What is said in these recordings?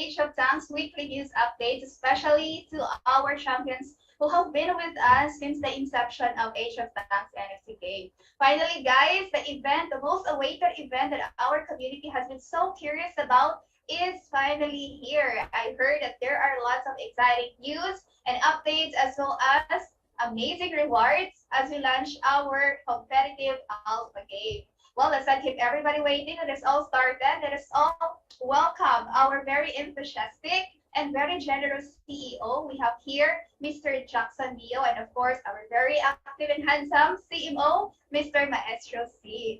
Age of Tanks weekly news updates, especially to our champions who have been with us since the inception of Age of Tanks NFT game. Finally, guys, the event, the most awaited event that our community has been so curious about is finally here. I heard that there are lots of exciting news and updates as well as amazing rewards as we launch our competitive alpha game. Well, let's not keep everybody waiting. Let us all start then. Let us all welcome our very enthusiastic and very generous CEO. We have here Mr. Jackson Dio, and of course, our very active and handsome CMO, Mr. Maestro Sim.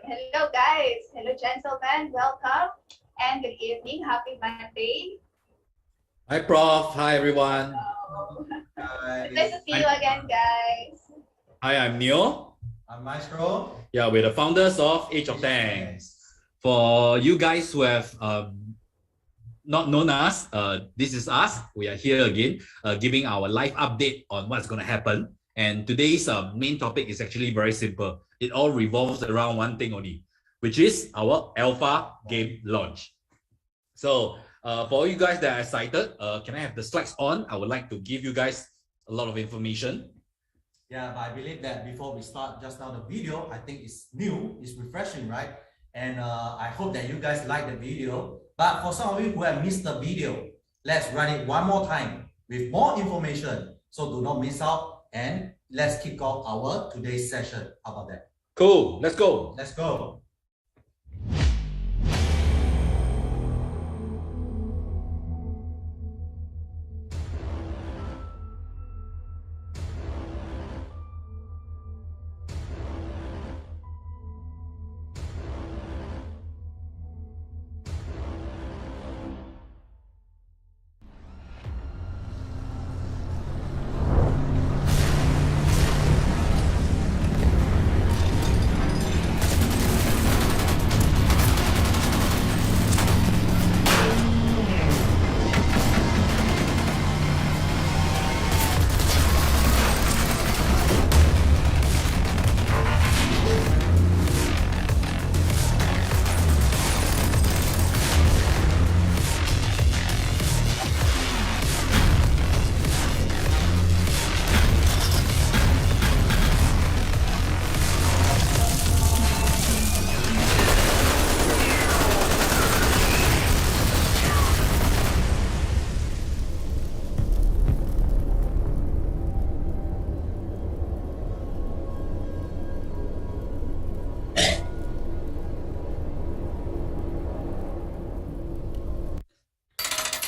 Hello, guys. Hello, gentlemen. Welcome and good evening. Happy Monday. Hi, Prof. Hi, everyone. Hi. Nice to see you again, guys. Hi, I'm Neo. I'm Maestro. Yeah, we're the founders of Age of Tanks. For you guys who have not known us, this is us. We are here again, giving our live update on what's going to happen. And today's main topic is actually very simple. It all revolves around one thing only, which is our alpha game launch. So for all you guys that are excited, can I have the slides on? I would like to give you guys a lot of information. Yeah, but I believe that before we start just now the video, I think it's new, it's refreshing, right? And I hope that you guys like the video. But for some of you who have missed the video, let's run it one more time with more information. So do not miss out and let's kick off our today's session. How about that? Cool, let's go. Let's go.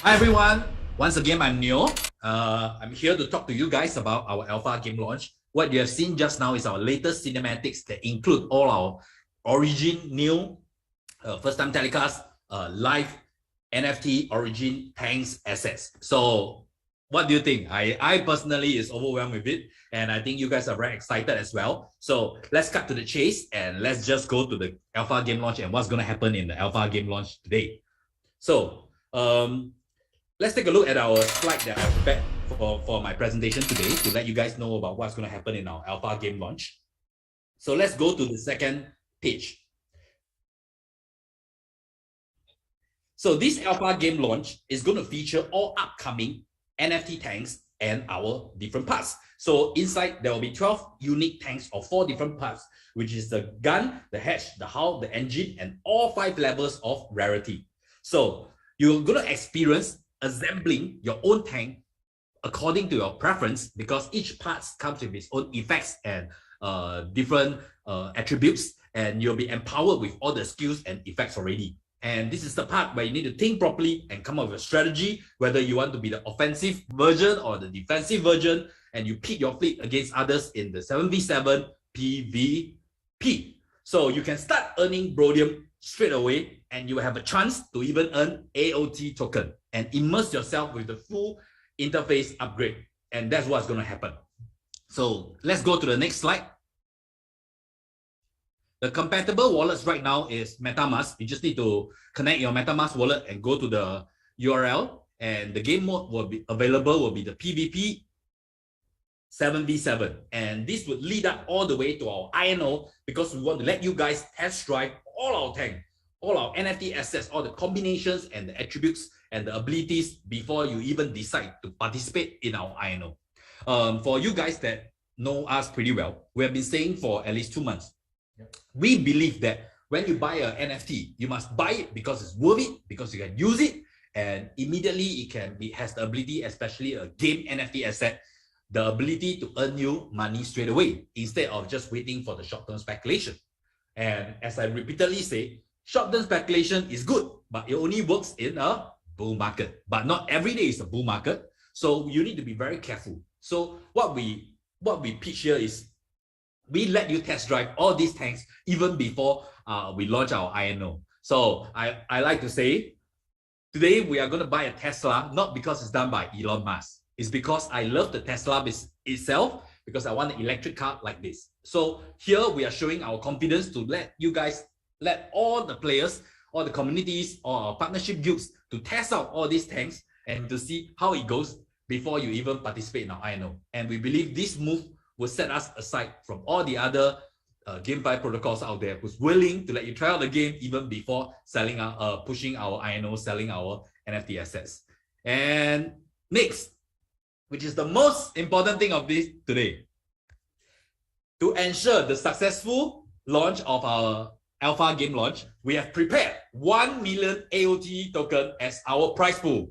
Hi, everyone. Once again, I'm Neo. I'm here to talk to you guys about our alpha game launch. What you have seen just now is our latest cinematics that include all our origin, new, first-time telecast, live NFT origin tanks assets. So what do you think? I personally is overwhelmed with it, and I think you guys are very excited as well. So let's cut to the chase and let's just go to the alpha game launch and what's going to happen in the alpha game launch today. So let's take a look at our slide that I prepared for my presentation today to let you guys know about what's going to happen in our alpha game launch. So let's go to the second page. So this alpha game launch is going to feature all upcoming NFT tanks and our different parts. So inside there will be 12 unique tanks of 4 different parts, which is the gun, the hatch, the hull, the engine, and all 5 levels of rarity. So you're going to experience assembling your own tank according to your preference, because each part comes with its own effects and different attributes, and you'll be empowered with all the skills and effects already. And this is the part where you need to think properly and come up with a strategy, whether you want to be the offensive version or the defensive version, and you pit your fleet against others in the 7v7 PvP. So you can start earning Brodium straight away, and you will have a chance to even earn AOT token and immerse yourself with the full interface upgrade. And that's what's going to happen. So let's go to the next slide. The compatible wallets right now is MetaMask. You just need to connect your MetaMask wallet and go to the URL, and the game mode will be available will be the PvP 7v7, and this would lead up all the way to our INO, because we want to let you guys test drive all our tank all our NFT assets, all the combinations and the attributes and the abilities before you even decide to participate in our INO. For you guys that know us pretty well, we have been saying for at least 2 months. Yep. We believe that when you buy an NFT, you must buy it because it's worth it, because you can use it, and immediately it has the ability, especially a game NFT asset, the ability to earn you money straight away instead of just waiting for the short-term speculation. And as I repeatedly say, short-term speculation is good, but it only works in a bull market. But not every day is a bull market, so you need to be very careful. So what we pitch here is we let you test drive all these tanks even before we launch our INO. So I like to say, today we are going to buy a Tesla, not because it's done by Elon Musk. It's because I love the Tesla itself, because I want an electric car like this. So here we are showing our confidence to let all the players, all the communities, or our partnership guilds to test out all these tanks and to see how it goes before you even participate in our INO. And we believe this move will set us aside from all the other GameFi protocols out there who's willing to let you try out the game even before selling pushing our INO, selling our NFT assets. And next, which is the most important thing of this today, to ensure the successful launch of our alpha game launch, we have prepared 1 million AOT token as our prize pool.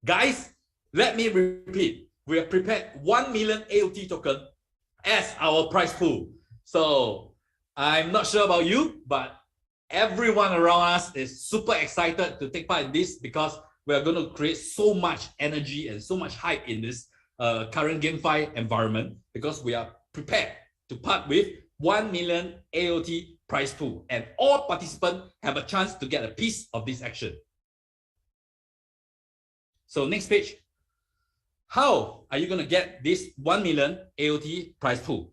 Guys, let me repeat. We have prepared 1 million AOT token as our prize pool. So I'm not sure about you, but everyone around us is super excited to take part in this because we are going to create so much energy and so much hype in this current GameFi environment, because we are prepared to part with 1 million AOT prize pool, and all participants have a chance to get a piece of this action. So next page. How are you going to get this 1 million AOT prize pool?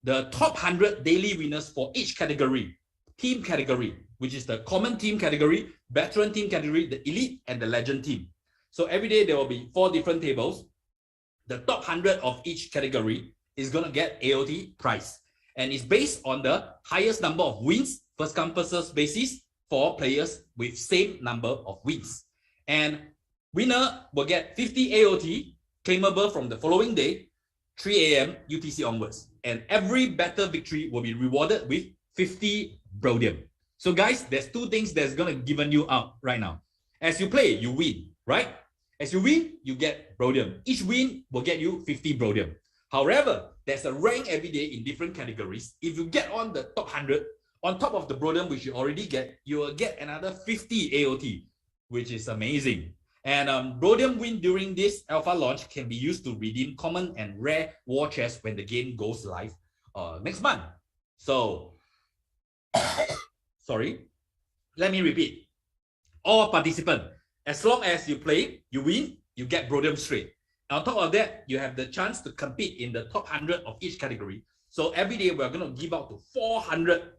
The top 100 daily winners for each category, team category, which is the common team category, veteran team category, the elite, and the legend team. So every day there will be 4 different tables. The top 100 of each category is going to get AOT prize. And it's based on the highest number of wins, first come first serve basis, for players with same number of wins. And winner will get 50 AOT, claimable from the following day, 3 AM UTC onwards. And every battle victory will be rewarded with 50 Brodium. So guys, there's 2 things that's going to given you out right now. As you play, you win, right? As you win, you get Brodium. Each win will get you 50 Brodium. However, there's a rank every day in different categories. If you get on the top 100, on top of the Brodium which you already get, you will get another 50 AOT, which is amazing. And Brodium win during this alpha launch can be used to redeem common and rare war chests when the game goes live next month. So, sorry, let me repeat. All participants, as long as you play, you win, you get Brodium straight. On top of that, you have the chance to compete in the top 100 of each category. So every day we're going to give out to 400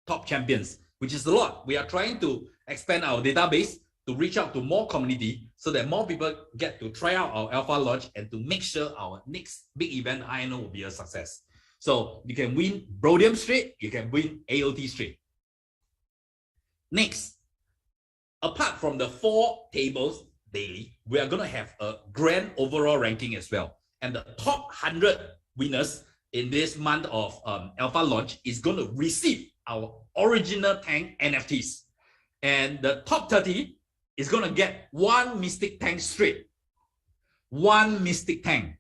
top champions, which is a lot. We are trying to expand our database to reach out to more community so that more people get to try out our alpha launch and to make sure our next big event INO will be a success. So you can win Brodium straight, you can win AOT straight. Next, apart from the 4 tables daily, we are going to have a grand overall ranking as well. And the top 100 winners in this month of alpha launch is going to receive our original tank NFTs. And the top 30 is going to get 1 mystic tank straight. 1 mystic tank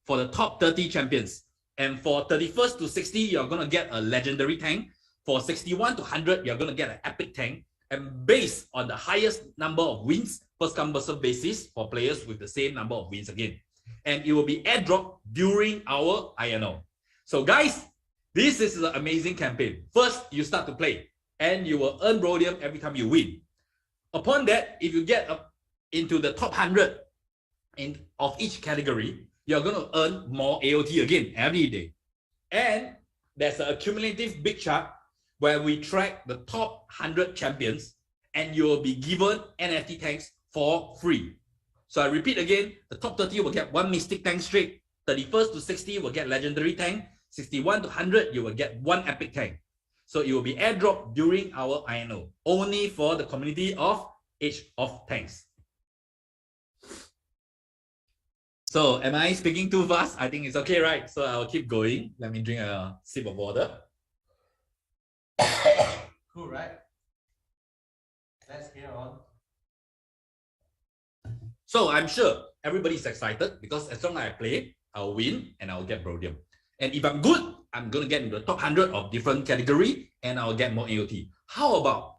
for the top 30 champions. And for 31st to 60, you're going to get a legendary tank. For 61 to 100, you're going to get an epic tank. And based on the highest number of wins, first come first serve basis for players with the same number of wins again. And it will be airdropped during our INO. So guys, this is an amazing campaign. First, you start to play and you will earn Brodium every time you win. Upon that, if you get up into the top 100 of each category, you're going to earn more AOT again every day. And there's an accumulative big chart where we track the top 100 champions, and you will be given NFT tanks for free. So I repeat again, the top 30 will get 1 mystic tank straight, 31st to 60 will get legendary tank, 61 to 100 you will get 1 epic tank. So it will be airdropped during our INO, only for the community of Age of Tanks. So am I speaking too fast? I think it's okay, right? So I'll keep going. Let me drink a sip of water. Cool, right? Let's hear on. So I'm sure everybody's excited because as long as I play, I'll win and I'll get Brodium. And if I'm good, I'm going to get into the top 100 of different category and I'll get more AOT. How about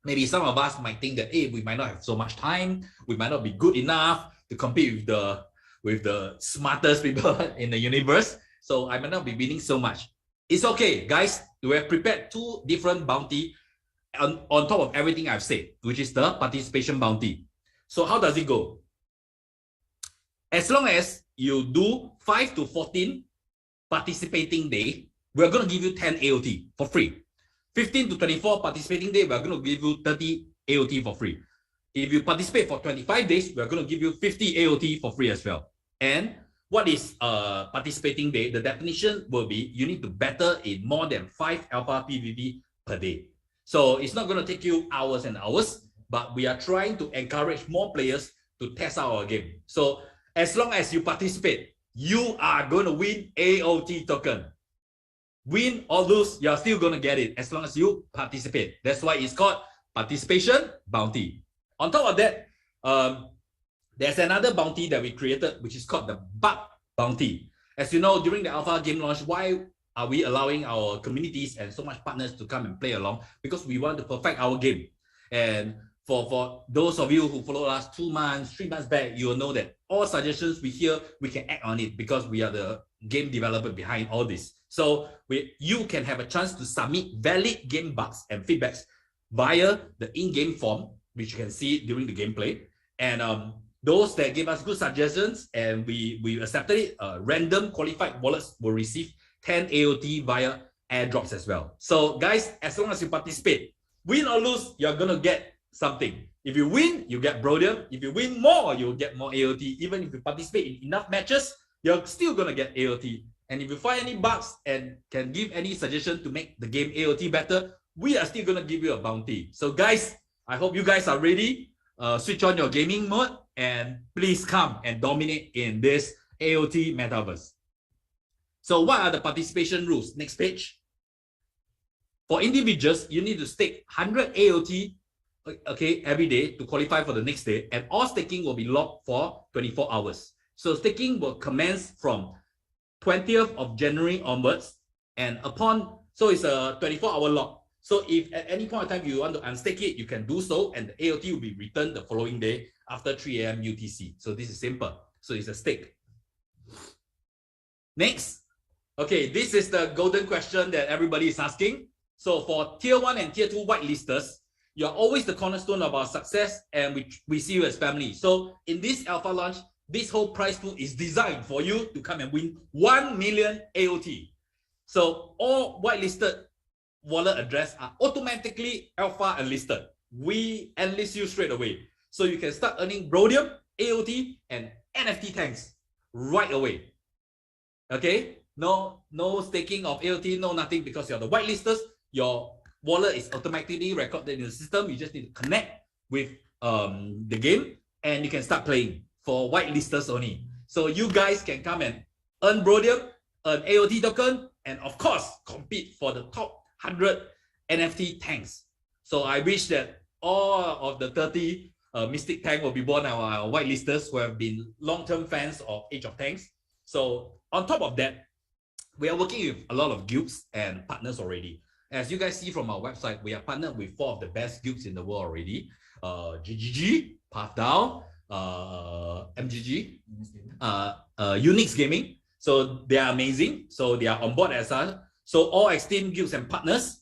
maybe some of us might think that, hey, we might not have so much time. We might not be good enough to compete with the smartest people in the universe. So I might not be winning so much. It's okay, guys. We have prepared 2 different bounty on top of everything I've said, which is the participation bounty. So how does it go? As long as you do 5 to 14 participating day, we're going to give you 10 AOT for free. 15 to 24 participating day, we're going to give you 30 AOT for free. If you participate for 25 days, we're going to give you 50 AOT for free as well. And what is participating day? The definition will be you need to battle in more than 5 alpha PvP per day. So it's not going to take you hours and hours, but we are trying to encourage more players to test out our game. So as long as you participate, you are going to win AOT token. Win or lose, you're still going to get it as long as you participate. That's why it's called participation bounty. On top of that, there's another bounty that we created, which is called the bug bounty. As you know, during the alpha game launch, why are we allowing our communities and so much partners to come and play along? Because we want to perfect our game. And for those of you who followed us 2 months, 3 months back, you will know that all suggestions we hear, we can act on it because we are the game developer behind all this. So you can have a chance to submit valid game bugs and feedbacks via the in-game form, which you can see during the gameplay. And those that give us good suggestions and we accepted it, random qualified wallets will receive 10 AOT via airdrops as well. So guys, as long as you participate, win or lose, you're going to get something. If you win, you get Brodium. If you win more, you'll get more AOT. Even if you participate in enough matches, you're still going to get AOT. And if you find any bugs and can give any suggestion to make the game AOT better, we are still going to give you a bounty. So guys, I hope you guys are ready. Switch on your gaming mode and please come and dominate in this AOT metaverse. So what are the participation rules? Next page. For individuals, you need to stake 100 AOT every day to qualify for the next day, and all staking will be locked for 24 hours. So staking will commence from 20th of January onwards, and so it's a 24-hour lock. So if at any point in time you want to unstake it, you can do so, and the AOT will be returned the following day after 3 AM UTC. So this is simple. So it's a stake. Next. Okay, this is the golden question that everybody is asking. So for tier 1 and tier 2 whitelisters, you're always the cornerstone of our success, and we see you as family. So in this alpha launch, this whole prize pool is designed for you to come and win 1 million AOT. So all whitelisted wallet address are automatically alpha enlisted. We enlist you straight away. So you can start earning Brodium, AOT, and NFT tanks right away. Okay? No staking of AOT, no nothing, because you're the whitelisters. Your wallet is automatically recorded in the system. You just need to connect with the game and you can start playing for whitelisters only. So you guys can come and earn Brodium, earn AOT token, and of course, compete for the top 100 NFT tanks. So I wish that all of the 30 Mystic Tank will be born our whitelisters who have been long-term fans of Age of Tanks. So on top of that, we are working with a lot of guilds and partners already. As you guys see from our website, we are partnered with 4 of the best guilds in the world already. GGG, Pathdown, MGG, Unix Gaming. So they are amazing. So they are on board as us. So all esteemed guilds and partners,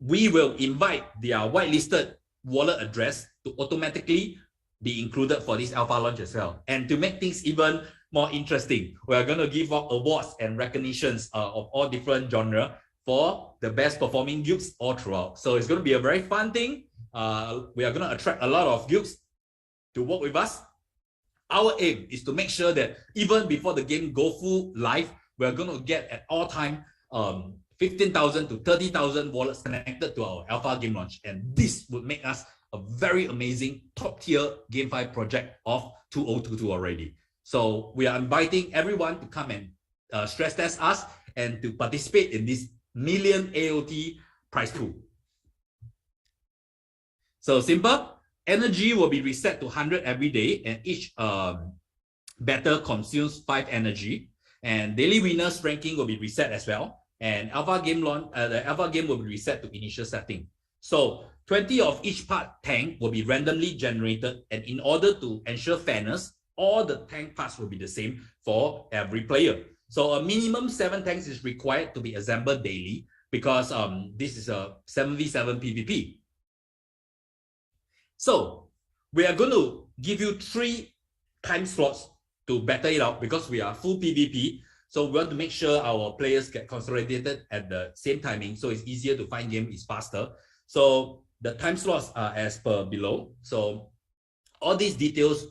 we will invite their whitelisted wallet address to automatically be included for this alpha launch as well. And to make things even more interesting, we are going to give out awards and recognitions of all different genres for the best performing guilds all throughout. So it's going to be a very fun thing. We are going to attract a lot of guilds to work with us. Our aim is to make sure that even before the game go full live, we're going to get at all time 15,000 to 30,000 wallets connected to our alpha game launch. And this would make us a very amazing top tier GameFi project of 2022 already. So we are inviting everyone to come and stress test us and to participate in this million AOT prize pool. So simple, energy will be reset to 100 every day, and each better consumes 5 energy. And daily winners ranking will be reset as well. And alpha game launch, the alpha game will be reset to initial setting. So 20 of each part tank will be randomly generated, and in order to ensure fairness, all the tank parts will be the same for every player. So a minimum 7 tanks is required to be assembled daily, because this is a 7v7 PvP. So we are going to give you 3 time slots to battle it out, because we are full PvP. So we want to make sure our players get consolidated at the same timing, so it's easier to find game, is faster. So the time slots are as per below. So all these details,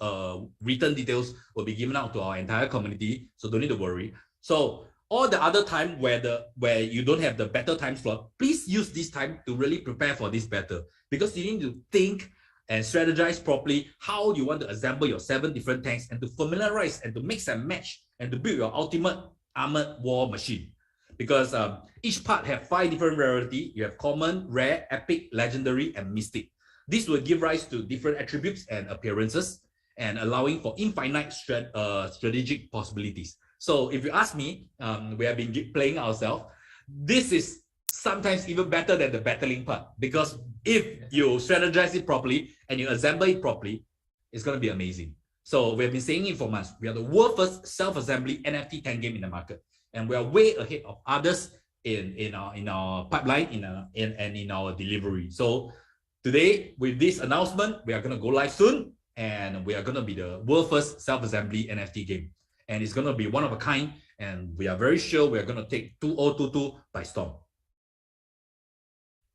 written details, will be given out to our entire community, so don't need to worry. So all the other time where you don't have the battle time slot, please use this time to really prepare for this battle, because you need to think and strategize properly how you want to assemble your 7 different tanks, and to familiarize and to mix and match and to build your ultimate armored war machine. Because each part have 5 different rarity. You have common, rare, epic, legendary, and mystic. This will give rise to different attributes and appearances, and allowing for infinite strategic possibilities. So if you ask me, we have been playing ourselves. This is sometimes even better than the battling part, because if you strategize it properly and you assemble it properly, it's going to be amazing. So we have been saying it for months. We are the world's first self-assembly NFT tank game in the market, and we are way ahead of others in our pipeline, and in our delivery. So today, with this announcement, we are going to go live soon, and we are going to be the world's first self-assembly NFT game, and it's going to be one of a kind, and we are very sure we are going to take 2022 by storm.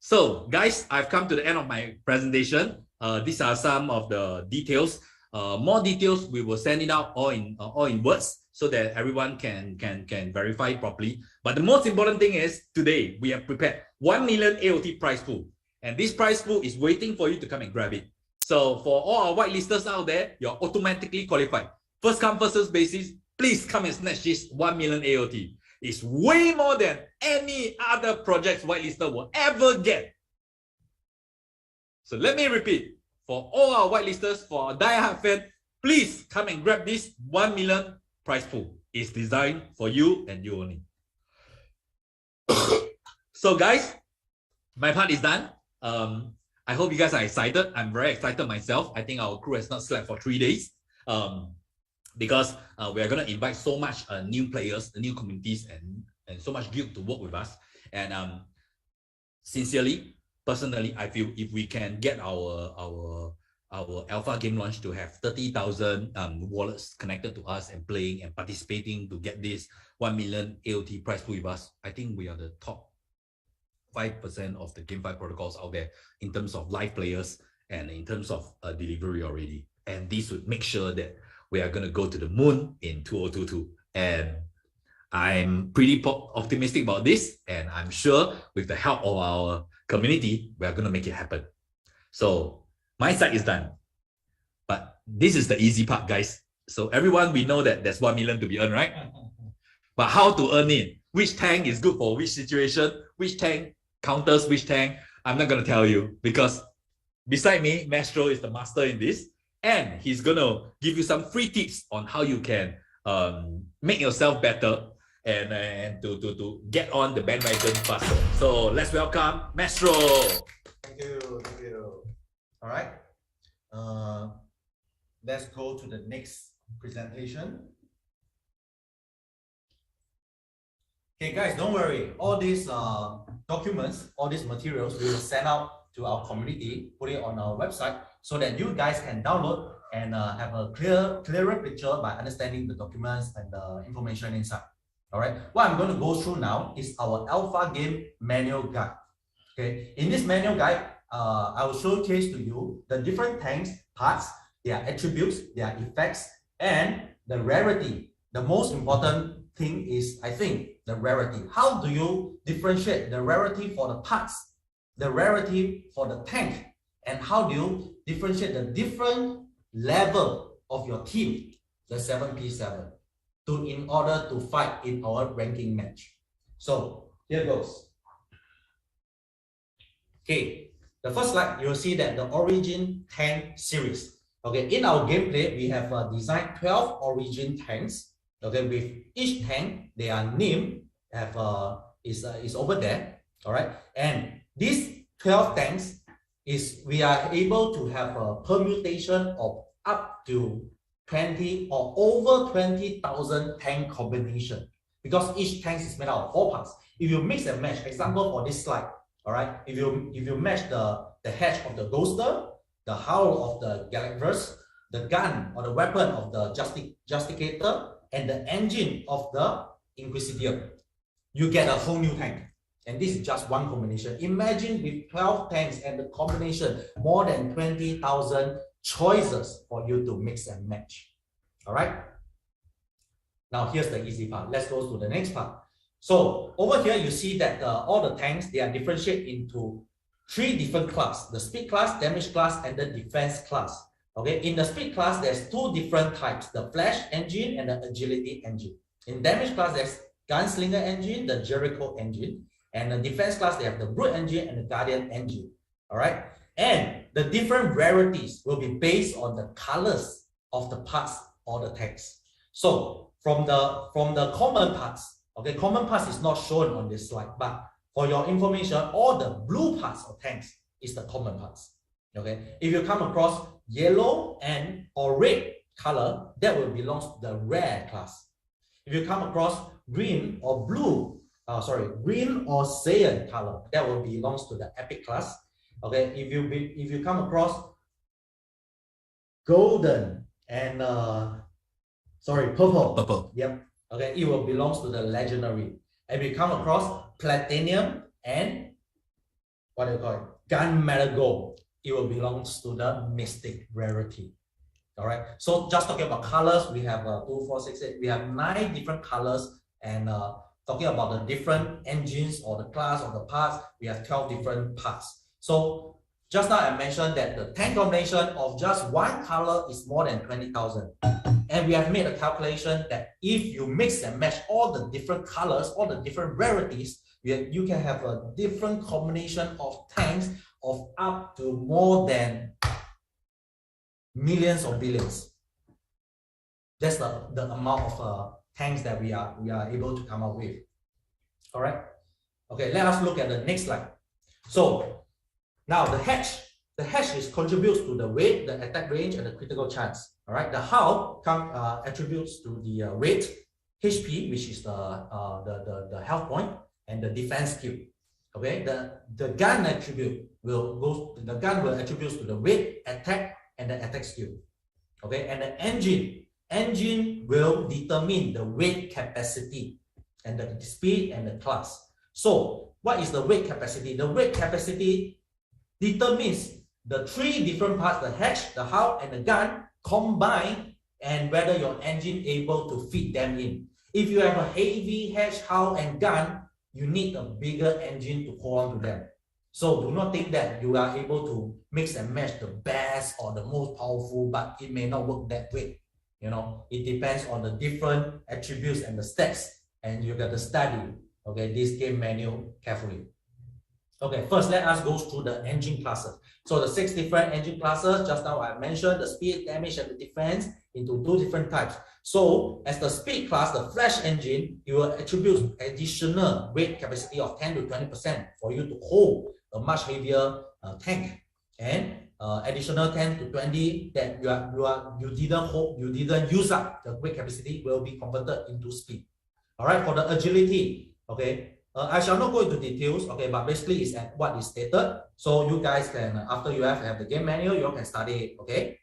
So guys, I've come to the end of my presentation. These are some of the details. More details, we will send it out all in words, so that everyone can verify it properly. But the most important thing is, today we have prepared 1 million AOT prize pool, and this prize pool is waiting for you to come and grab it. So for all our whitelisters out there, you're automatically qualified. First come, first serve basis, please come and snatch this 1 million AOT. It's way more than any other projects whitelister will ever get. So let me repeat, for all our whitelisters, for our die-hard fan, please come and grab this 1 million prize pool. It's designed for you and you only. So guys, my part is done. I hope you guys are excited. I'm very excited myself. I think our crew has not slept for 3 days. Because we are going to invite so much new players, new communities, and so much guild to work with us. And sincerely, personally, I feel if we can get our alpha game launch to have 30,000 wallets connected to us and playing and participating to get this 1 million AOT prize pool with us, I think we are the top 5% of the GameFi protocols out there in terms of live players and in terms of delivery already. And this would make sure that we are going to go to the moon in 2022. And I'm pretty optimistic about this. And I'm sure with the help of our community, we are going to make it happen. So my side is done. But this is the easy part, guys. So everyone, we know that there's 1 million to be earned, right? But how to earn it? Which tank is good for which situation? Which tank counters which tank? I'm not going to tell you, because beside me, Mastro is the master in this. And he's going to give you some free tips on how you can make yourself better and to get on the bandwagon faster. So let's welcome Mastro. Thank you. All right. Let's go to the next presentation. Okay, guys, don't worry. All these documents, all these materials, we will send out to our community, put it on our website, so that you guys can download and have a clearer picture by understanding the documents and the information inside. All right. What I'm going to go through now is our alpha game manual guide. Okay. In this manual guide, I will showcase to you the different tanks, parts, their attributes, their effects, and the rarity. The most important thing is, I think, the rarity. How do you differentiate the rarity for the parts, the rarity for the tank, and how do you differentiate the different level of your team, the 7p7, in order to fight in our ranking match? So here goes. Okay, the first slide, you'll see that the Origin tank series. Okay, in our gameplay, we have designed 12 Origin tanks. Okay, with each tank, they are named, is over there. All right, and these 12 tanks we are able to have a permutation of up to 20 or over 20,000 tank combination, because each tank is made out of 4 parts. If you mix and match, example for this slide, all right, if you match the hatch of the Ghoster, the hull of the Galacverse, the gun or the weapon of the Justicator, and the engine of the Inquisitor, you get a whole new tank. And this is just one combination. Imagine with 12 tanks and the combination, more than 20,000 choices for you to mix and match. All right. Now here's the easy part. Let's go to the next part. So over here, you see that all the tanks, they are differentiated into 3 different classes: the speed class, damage class, and the defense class. Okay, in the speed class, there's 2 different types: the flash engine and the agility engine. In damage class, there's gunslinger engine, the Jericho engine, and the defense class, they have the brute engine and the guardian engine. All right, and the different rarities will be based on the colors of the parts or the tanks. So from the common parts, okay, common parts is not shown on this slide, but for your information, all the blue parts of tanks is the common parts. Okay, if you come across yellow or red color, that will belong to the rare class. If you come across green or blue, green or cyan color, that will belongs to the epic class. Okay, if you come across golden and purple. Yep. Okay, it will belongs to the legendary. And we come across platinum and what do you call it? Gunmetal gold. It will belongs to the mystic rarity. All right. So just talking about colors, we have 2, 4, 6, 8. We have 9 different colors, and talking about the different engines or the class of the parts, we have 12 different parts. So just now I mentioned that the tank combination of just one color is more than 20,000. And we have made a calculation that if you mix and match all the different colors, all the different rarities, you can have a different combination of tanks of up to more than millions or billions. That's the amount of tanks that we are able to come up with. All right. Okay, let us look at the next slide. So now the hatch contributes to the weight, the attack range, and the critical chance. All right, the hull attributes to the weight, HP, which is the health point, and the defense skill. Okay, the gun attribute will attribute to the weight, attack, and the attack skill. Okay, and the engine will determine the weight capacity and the speed and the class. So what is the weight capacity? The weight capacity determines the 3 different parts: the hatch, the hull, and the gun combined, and whether your engine able to fit them in. If you have a heavy hatch, hull, and gun, you need a bigger engine to hold on to them. So do not think that you are able to mix and match the best or the most powerful, but it may not work that way. You know, it depends on the different attributes and the stats, and you got to study, okay, this game manual carefully. Okay, first let us go through the engine classes. So the 6 different engine classes, just now I mentioned the speed, damage, and the defense into 2 different types. So as the speed class, the flash engine, you will attribute additional weight capacity of 10 to 20% for you to hold a much heavier tank, and additional 10 to 20 that you didn't use up the weight capacity will be converted into speed. All right, for the agility, okay. I shall not go into details, okay, but basically it's at what is stated. So you guys can, after you have the game manual, you can study it, okay?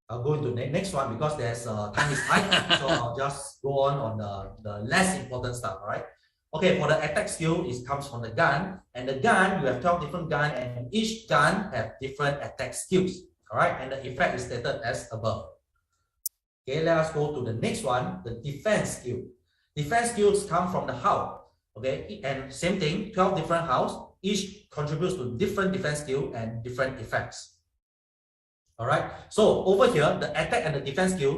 I'll go into the next one because there's time is tight, so I'll just go on the less important stuff, all right? Okay, for the attack skill, it comes from the gun, and the gun, you have 12 different guns, and each gun have different attack skills, all right? And the effect is stated as above. Okay, let us go to the next one, the defense skill. Defense skills come from the how. Okay, and same thing, 12 different house, each contributes to different defense skill and different effects. All right, so over here, the attack and the defense skill,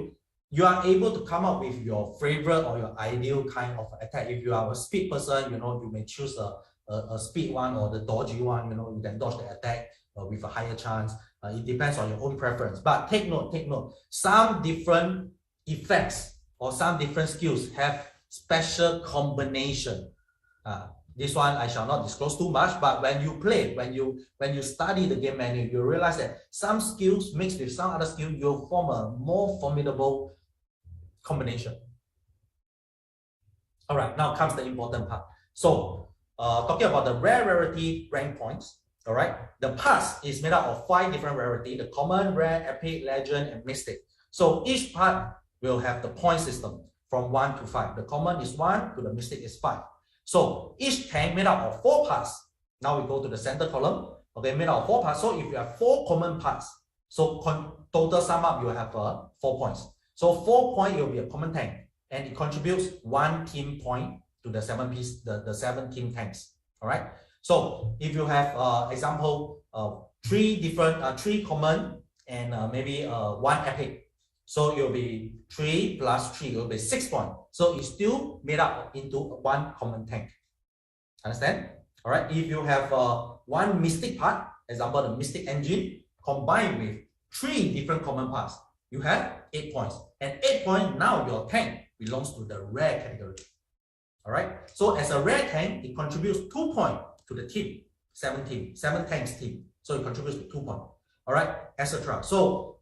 you are able to come up with your favorite or your ideal kind of attack. If you are a speed person, you may choose a speed one or the dodgy one, you can dodge the attack with a higher chance. It depends on your own preference. But take note, some different effects or some different skills have special combination. This one I shall not disclose too much, but when you play, when you study the game menu, you realize that some skills mixed with some other skill, you'll form a more formidable combination. All right, now comes the important part. So talking about the rarity rank points, all right, the pass is made up of 5 different rarity: the common, rare, epic, legend, and mystic. So each part will have the point system from 1 to 5. The common is 1 to the mystic is 5. So each tank made up of 4 parts. Now we go to the center column. Okay, made up of 4 parts. So if you have 4 common parts, so total sum up, you have 4 points. So 4 points, it will be a common tank, and it contributes 1 team point to the 7 team tanks. All right. So if you have example 3 common and maybe 1 epic, so it will be 3 plus 3, it will be 6 points. So it's still made up into 1 common tank. Understand? All right. If you have 1 mystic part, example the mystic engine, combined with 3 different common parts, you have 8 points. And 8 points, now your tank belongs to the rare category. All right. So as a rare tank, it contributes 2 points to the team, 7 tanks team. So it contributes to 2 points. All right, etc. So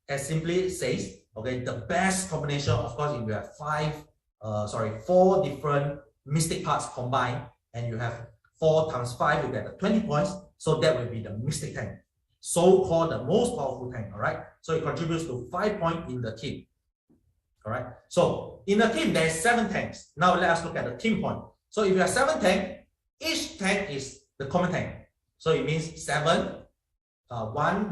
as simply says, okay, the best combination, of course, if you have 4 different mystic parts combined, and you have 4 times 5, you get 20 points. So that will be the mystic tank, so-called the most powerful tank. All right. So it contributes to 5 points in the team. All right. So in the team, there is 7 tanks. Now let us look at the team point. So if you have 7 tanks, each tank is the common tank. So it means 7, 1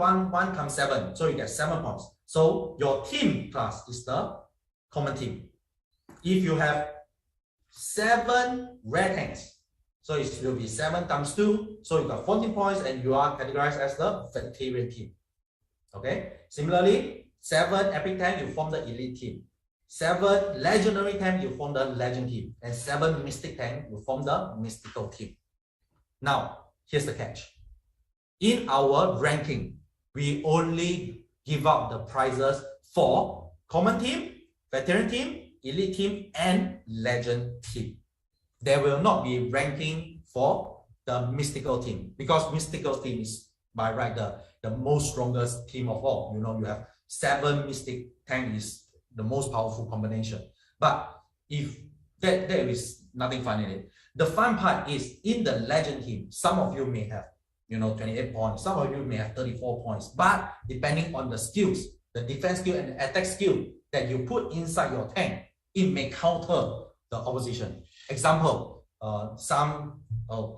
times 7. So you get 7 points. So your team class is the common team. If you have 7 rare tanks, so it will be 7 times 2. So you got 14 points, and you are categorized as the veteran team. Okay. Similarly, 7 epic tank, you form the elite team. 7 legendary tank, you form the legend team. And 7 mystic tank, you form the mystical team. Now, here's the catch. In our ranking, we only give out the prizes for common team, veteran team, elite team, and legend team. There will not be ranking for the mystical team, because mystical team is by right the most strongest team of all. You have 7 mystic tank is the most powerful combination. But if there is nothing fun in it. The fun part is in the legend team, some of you may have 28 points, some of you may have 34 points, but depending on the skills, the defense skill and the attack skill that you put inside your tank, it may counter the opposition. Example,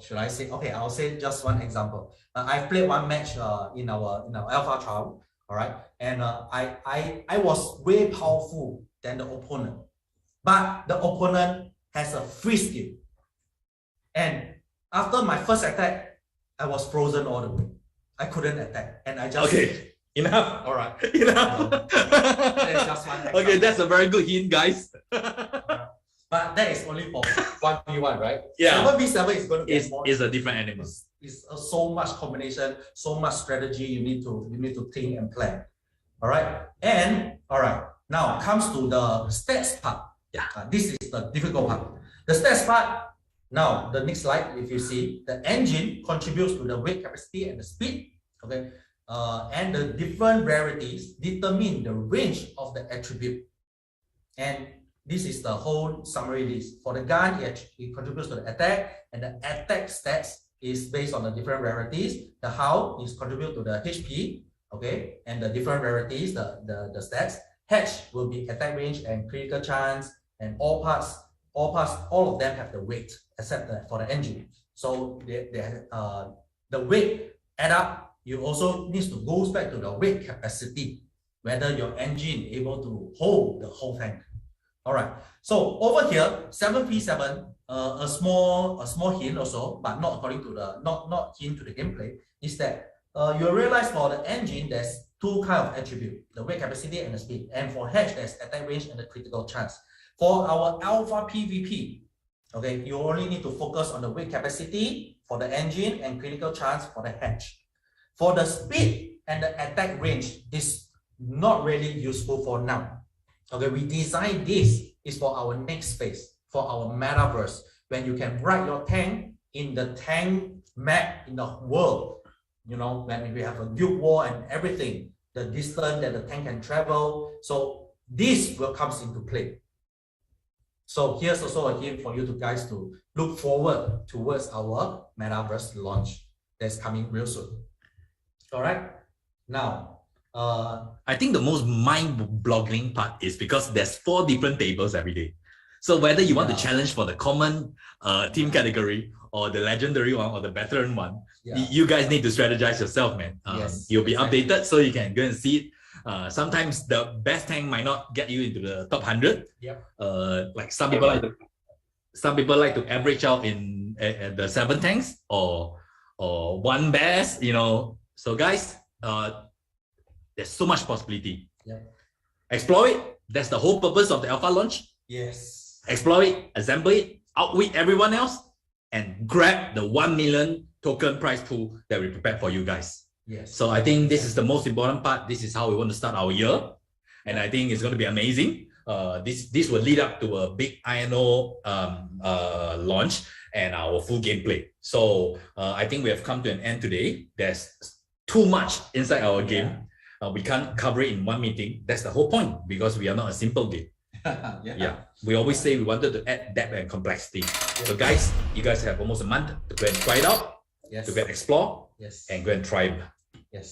should I say? Okay, I'll say just one example. I've played one match in our alpha trial, all right, and I was way powerful than the opponent, but the opponent has a free skill, and after my first attack, I was frozen all the way. I couldn't attack, and I just enough. All right, Enough. that's just one example. Okay, that's a very good hint, guys. But that is only for 1v1, right? Yeah. 7v7 is going to be more. It's a different animal. It's so much combination, so much strategy you need to think and plan. All right. And all right. Now comes to the stats part. Yeah. This is the difficult part. The stats part. Now the next slide, if you see, the engine contributes to the weight capacity and the speed. Okay. And the different rarities determine the range of the attribute. And this is the whole summary list. For the gun, it contributes to the attack, and the attack stats is based on the different rarities. The how is contribute to the HP, okay, and the different rarities, the stats. H will be attack range and critical chance, and all parts, all of them have the weight except for the engine. So the weight add up. You also need to go back to the weight capacity, whether your engine able to hold the whole tank. All right. So over here, 7P7, a small hint also, but not according to the not hint to the gameplay, is that you realize for the engine there's two kind of attribute: the weight capacity and the speed. And for hedge, there's attack range and the critical chance. For our alpha PvP, okay, you only need to focus on the weight capacity for the engine and critical chance for the hedge. For the speed and the attack range, is not really useful for now. Okay, we designed this is for our next phase, for our metaverse, when you can ride your tank in the tank map in the world. You know, when we have a guild war and everything, the distance that the tank can travel. So this will comes into play. So here's also a hint for you guys to look forward towards our metaverse launch that's coming real soon. All right. Now, I think the most mind-boggling part is because there's 4 different tables every day. So whether you want to challenge for the common team category or the legendary one or the veteran one, you guys need to strategize yourself, man. You'll be updated so you can go and see it. Sometimes the best tank might not get you into the top 100. Like some people like to average out in the 7 tanks or 1 best, you know. So guys, there's so much possibility. Explore it. That's the whole purpose of the alpha launch. Explore it, assemble it, outwit everyone else, and grab the 1 million token prize pool that we prepared for you guys. So I think this is the most important part. This is how we want to start our year. And I think it's going to be amazing. This will lead up to a big INO launch and our full gameplay. So I think we have come to an end today. There's too much inside our game. We can't cover it in one meeting. That's the whole point, because we are not a simple game. We always say we wanted to add depth and complexity. So guys, you guys have almost a month to go and try it out, to go and explore, and go and try it.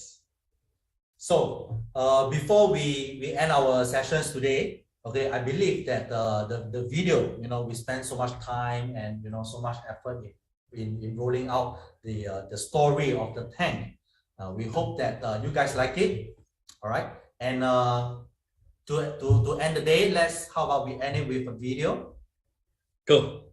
So before we end our sessions today, okay, I believe that the video, you know, we spend so much time and, you know, so much effort in rolling out the story of the tank. We hope that you guys like it. All right, and to end the day, how about we end it with a video? Cool.